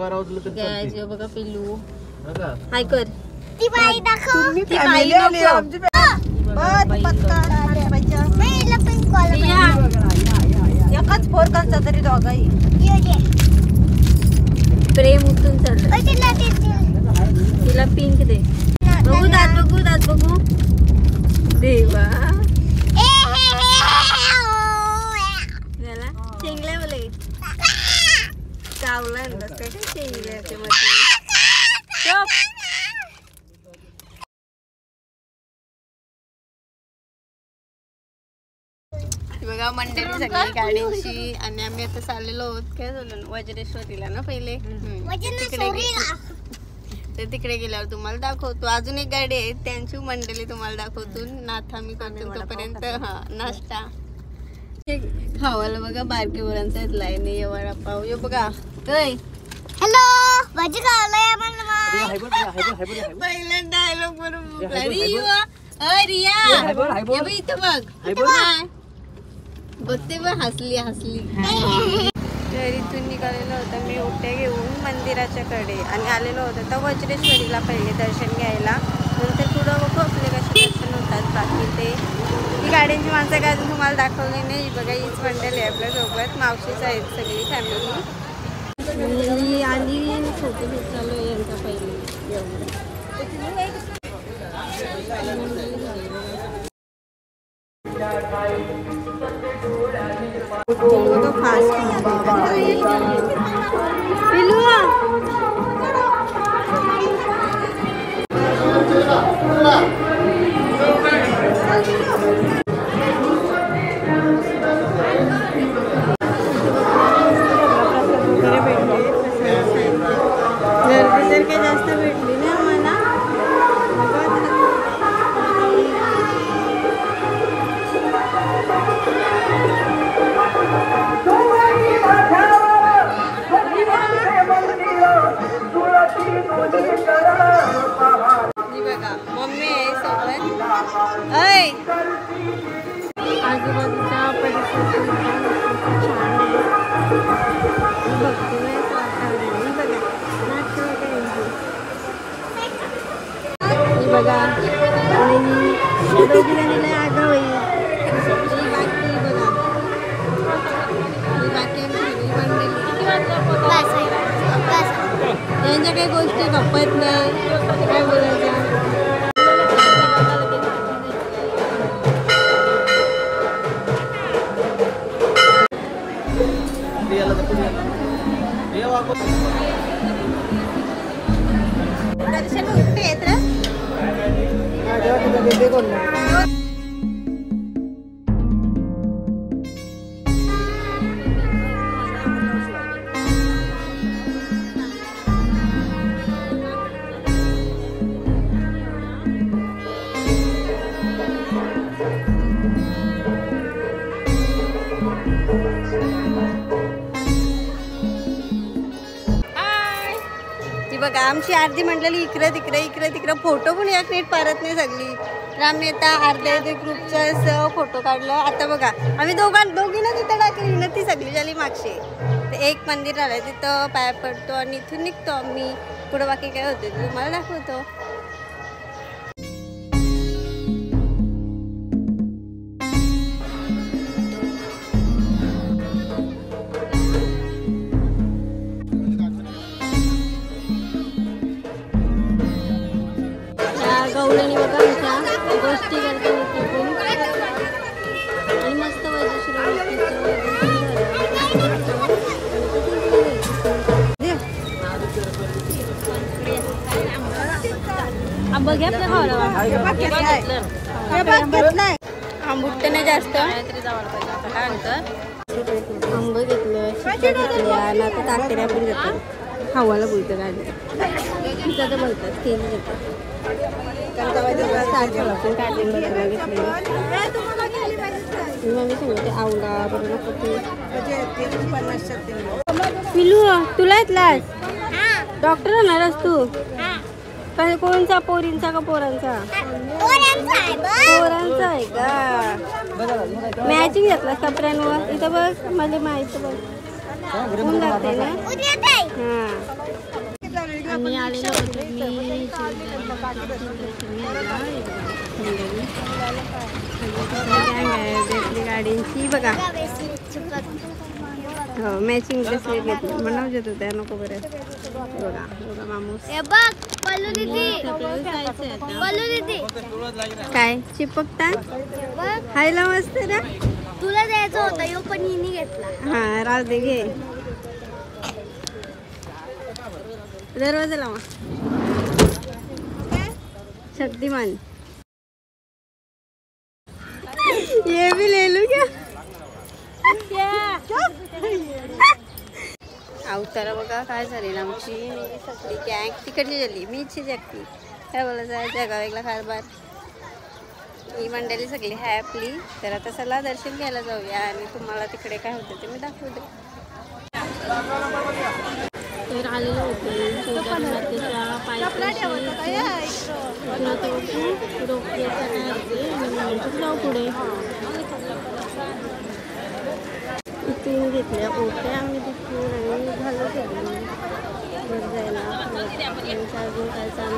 बघा पिल्लू हाय कर ती बाई दाखव ती बाई एकच फोरकांचा तरी डॉग आहे प्रेम उतरून चाललं तिला पिंक दे बघू दात बघू देवा शेंगल्या बोले चावला काय शेंगल्याच्या मध्ये बघा मंडळी सगळी गाडीची आणि आम्ही आता चाललेलो आहोत काय झालं वज्रेश्वरीला ना पहिले तिकडे गेल्यावर तुम्हाला दाखवतो अजून एक गाडी आहे त्यांची मंडळी तुम्हाला दाखवतो नाथा मी करतो तोपर्यंत नाश्ता खावाला बघा बारके मुलांचा लाईन आहे वडापाव यो बघा हॅलो भाजी खावलाय पहिला डायलॉग बरोबर रिया इथं बघ बघते पण हसली तर इथून निघालेलो होतं मी ओट्या घेऊन मंदिराच्या कडे आणि आलेलो होतं तर वज्रेश्वरीला पहिले दर्शन घ्यायला नंतर पुढं बघू आपले कसे दर्शन होतात बाकी ते ही गाड्यांची माणसं काय अजून तुम्हाला दाखवली नाही बघा हीच मंडळी आहे आपल्यासोबत मावशीच आहेत सगळी फॅमिली आणि फोटो घेत चालू आहे यांचा पहिले आजूबाजूचा परिसर बघा दोघी जणीला आगाव यांच्या काही गोष्टी खपत नाही काय बोलायचं दर्शन कुठे येत रे बघा आमची आरती म्हटलेली इकडे तिकडे फोटो पण एक नीट पारत नाही सगळी तर आम्ही आता अर्ध्या ग्रुपचा फोटो काढलं आता बघा आम्ही दोघींना तिथं टाकली ना ती सगळी झाली मागची तर एक मंदिर आलं तिथं पाया पडतो आणि इथून निघतो आम्ही पुढं बाकी काय होते तुम्हाला दाखवतो गवळणी बघा आमच्या गोष्टी करतो आणि मस्त आंबा घ्या आंबुट नाही जास्त काय म्हणतं आंब घेतलं घेतल्या आणि आता ताकड्या पण घेतलं हवाला बोलतं काय तिथं बोलतात केली घेतात आवडा पिलू तुला येतलास डॉक्टर होणारच तू काय कोणचा पोरींचा का पोरांचा पोरांचा आहे का मॅचिंग घेतलास कपड्यांवर इथं बघ मला माहिती बघ ऊन लागते ना आम्ही आलेलो होतो मी गाडींची बघा. हो मॅचिंग ब्रेसलेट घेतली म्हणावं येतो त्या नको बरं. बघा बघा मामूस काय चिपकता खायला मस्त ना. तुला द्यायचं होतं यो पण हिने घेतला. हा राहू दे घे. दरवाजा लावा. शक्तिमान ये भी ले लू क्या. अवतारा बघा काय झालेलं आमची सगळी गँग तिकडची झाली. मी इच्छी जगती काय बोलायचं जगावेगला कारभार. ही मंडळी सगळी आहे आपली. तर आता चला दर्शन घ्यायला जाऊया आणि तुम्हाला तिकडे काय होतं ते मी दाखवते. तर आलेलो होतो मातेच्या पायथ्याशी पुढे इथून घेतल्या ओट्या आम्ही तिथून आणि झालं सगळं जायला. अजून काय चालू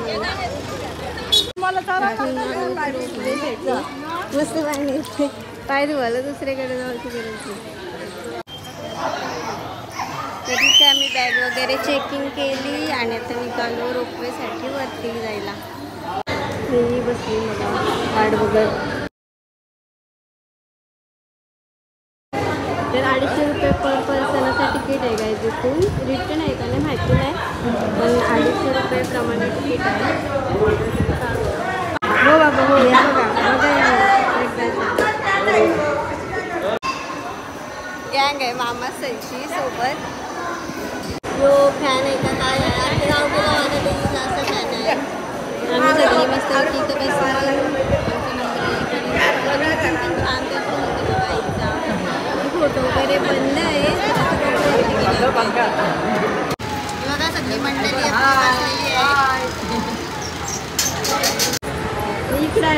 मस्त पाणी पाय धुवायला दुसरीकडे जायची गरज नाही. तर तिथे आम्ही बॅग वगैरे चेकिंग केली आणि आता निघालो रोपवेसाठी वरती जायला. मी बसली मला वाट बघत. तर 250 रुपये पर पर्सनाचा तिकीट आहे काय तिथून. रिटर्न आहे का नाही माहिती नाही पण 250 रुपये प्रमाणे तिकीट आहे. हो बाबा हो या बघा गँग आहे मामा संची सोबत. जो फॅन आहे का काय असं फॅन आहे. आम्ही सगळी मस्त इथं फोटो वगैरे बंद आहे. बघा सगळी मंडळी इकडे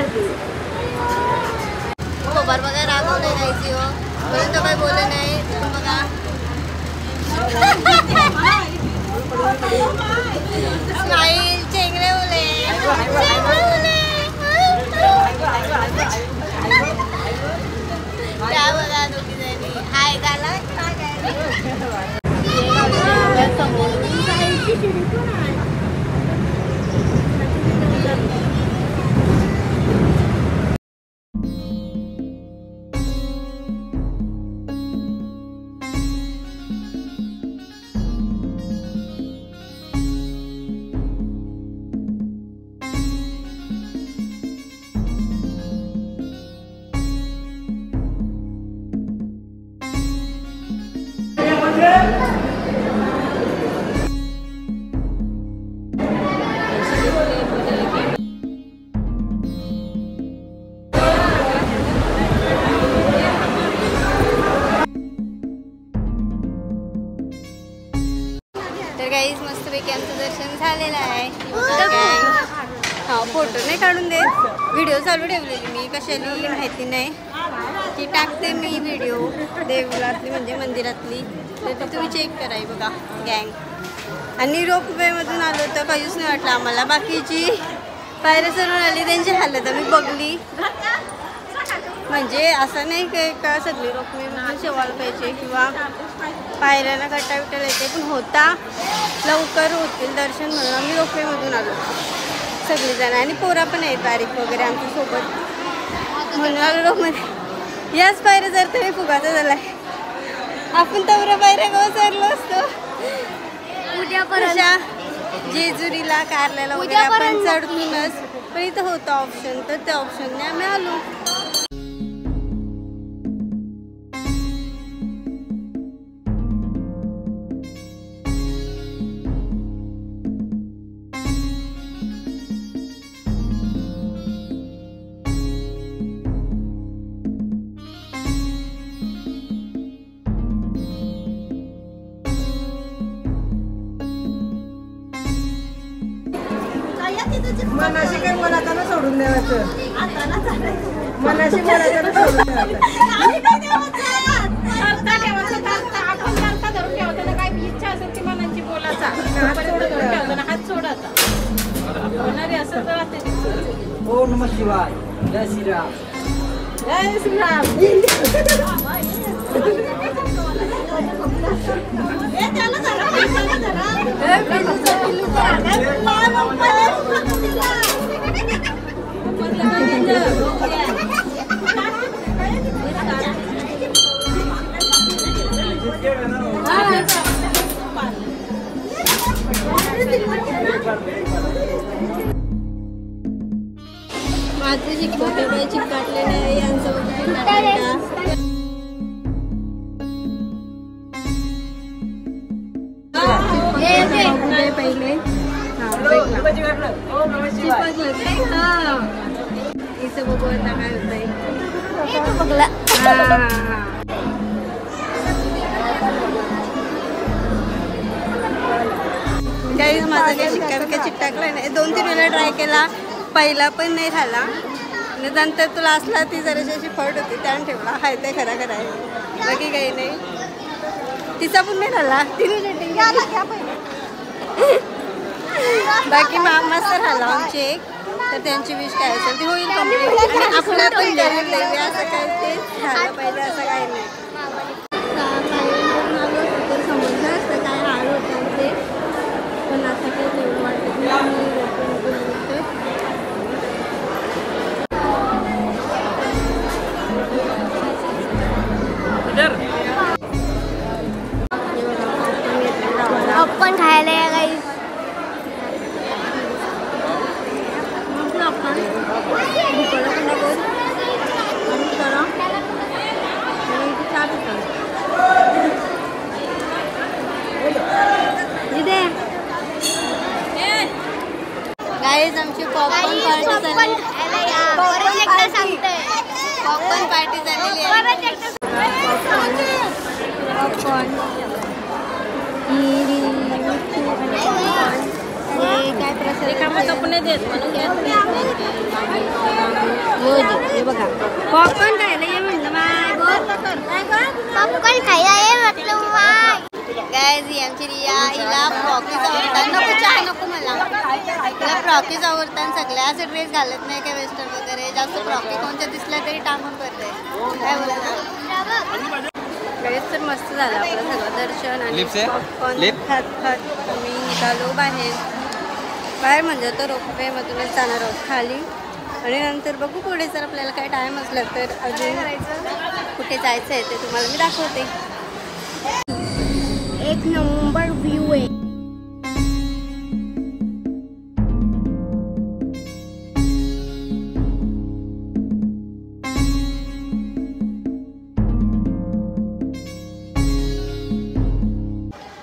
खबर बघा रागवले जायची हो म्हणून तो काही बोलले नाही. बघा स्माईल चेंगरे बोले त्या बघा दोघी जणी हाय गाला तर गाईज मस्तपैकी आमचं दर्शन झालेलं आहे. हा फोटो नाही काढून देत व्हिडिओ चालू ठेवलेली मी कशाली माहिती नाही. ती टाकते मी व्हिडिओ देवळातली म्हणजे मंदिरातली. तर ती तुम्ही चेक कराय बघा गँग. आणि रोपवेमधून आलो तर काहीच नाही वाटलं आम्हाला. बाकीची पायऱ्या चढून आली त्यांची हालत आम्ही बघली. म्हणजे असं नाही की का सगळी रोपवेमधून शेवायला पाहिजे किंवा पायऱ्यांना कट्टा विटायला येते पण होता लवकर होतील दर्शन म्हणून आम्ही रोपवेमधून आलो सगळीजण. आणि पोरा पण आहेत बारीक वगैरे आमच्यासोबत म्हणून आलो रोपमध्ये. याच पायऱ्या जर तरी फुगाचा झाला आपण तवऱ्या पायऱ्या घसरलो असतो. उद्यापर्यंत जेजुरीला कारल्याला वगैरे आपण चढूनच पण इथं होतं ऑप्शन तर त्या ऑप्शनने आम्ही आलो. मनाशी काय मनाताना सोडून द्यायचं. मनाशी मनाताना सोडून द्यायचं. आपण काय इच्छा असेल ती मनाची बोला. सोडायचा हात सोडायचा होणारे असं राहते ओम नमः शिवाय जय श्रीराम जय श्रीराम माझे चिकटले काही चिकटले नाही यांचं पहिले इथं बघू आता काय होतंय काही माझा काही शिक्का बिक्का चिकटाकला नाही 2-3 वेळा ट्राय केला पहिला पण नाही झाला नंतर तुला असला ती जराशी अशी फट होती त्याने ठेवला हाय ते खरा खरा आहे बाकी काही नाही तिचा पण नाही झाला तिने रेटिंग बाकी मस्त झाला आमची एक तर त्यांची विश काय असेल ती होईल कम्प्लीट आणि आपलं पण करून देईल असं काय ते झालं पाहिजे असं काही नाही समजलं असतं काय हाल होतं ते पण असं काही तेवढं वाटत आपण खायला या काही गाईज आमची पॉपकॉर्न पार्टी झाली पॉपकॉर्न पार्टी झालेली आहे पॉपकॉर्न काय प्रसाद पुणे देत म्हणून हे बघा पॉपकॉर्न खायला ये म्हणलं पॉपकॉर्न खायला ये म्हटलं गाईज ही आमची रिया हिला फ्रॉकीज आवडतात नको चहा नको मला हिला फ्रॉकीज आवडतात सगळ्या असे ड्रेस घालत नाही काय वेस्टर्न वगैरे जास्त फ्रॉकी कोणत्या दिसल्या तरी टाकून करते काय बोला गाईज तर मस्त झालं आपलं सगळं दर्शन आणि पॉपकॉर्न खात खात आम्ही निघालो बाहेर म्हणजे तर रोपवेमधूनच जाणार आहोत खाली आणि नंतर बघू पुढे जर आपल्याला काही टाईम असला तर अजून कुठे जायचं आहे ते तुम्हाला मी दाखवते 1 नंबर व्ह्यू आहे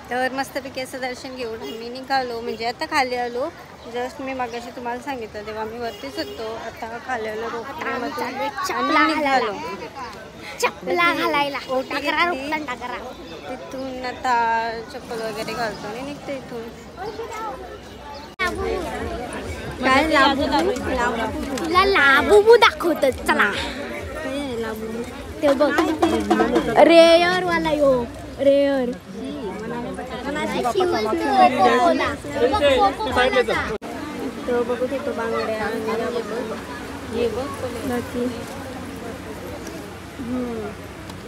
तर मस्तपैकी असं दर्शन घेऊन आम्ही निघालो म्हणजे आता खाली आलो जस्ट मी मागाशी तुम्हाला सांगितलं तेव्हा मी वरतीच होतो आता खाली आलो रोपवेमधून निघालो चपला घालायला तिथून आता चप्पल वगैरे घालतो आणि निघतो इथून काय तुला लाबूबू दाखवतात चला ते बघ रेअर वाला यो रेअर तो बघू तिथं बांगड्या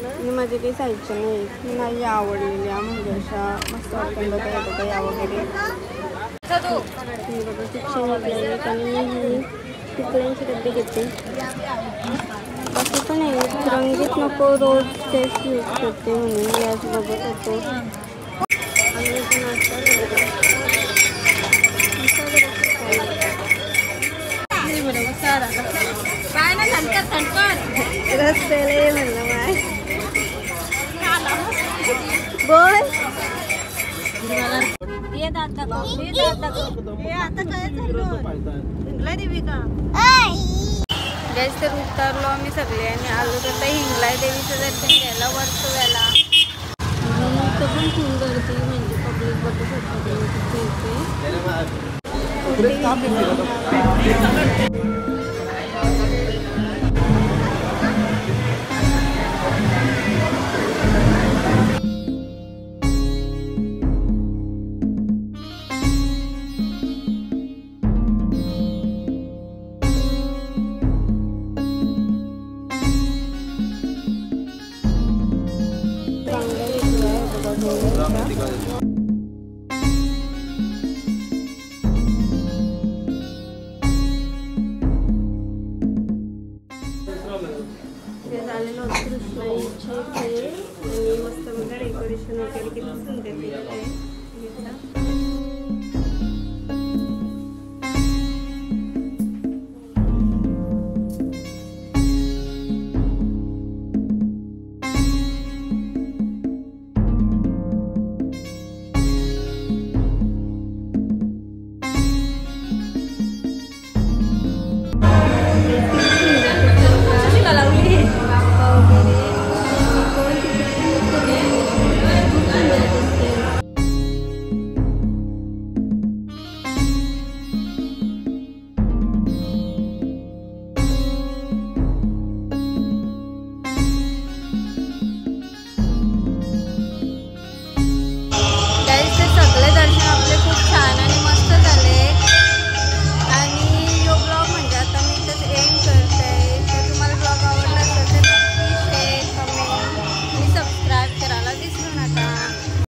आणि माझे काही साईजच्या नाही आवडलेल्या म्हणजे अशा मस्त वाटतं बघा या वगैरे बघा शिक्षण आणि टिकल्यांची डब्बे घेते बाकी पण नाही रंगीत नको रोज तेच यूज करते म्हणून याच बघत होतो रस्त्याला ये म्हणलं माय बोल गॅस तर उतरलो आम्ही सगळे आणि आलो तर हिंगलाय देवीचं दर्शन घ्यायला वर्सोव्याला इथं पण खूप गर्दी म्हणजे पब्लिक बघत होतं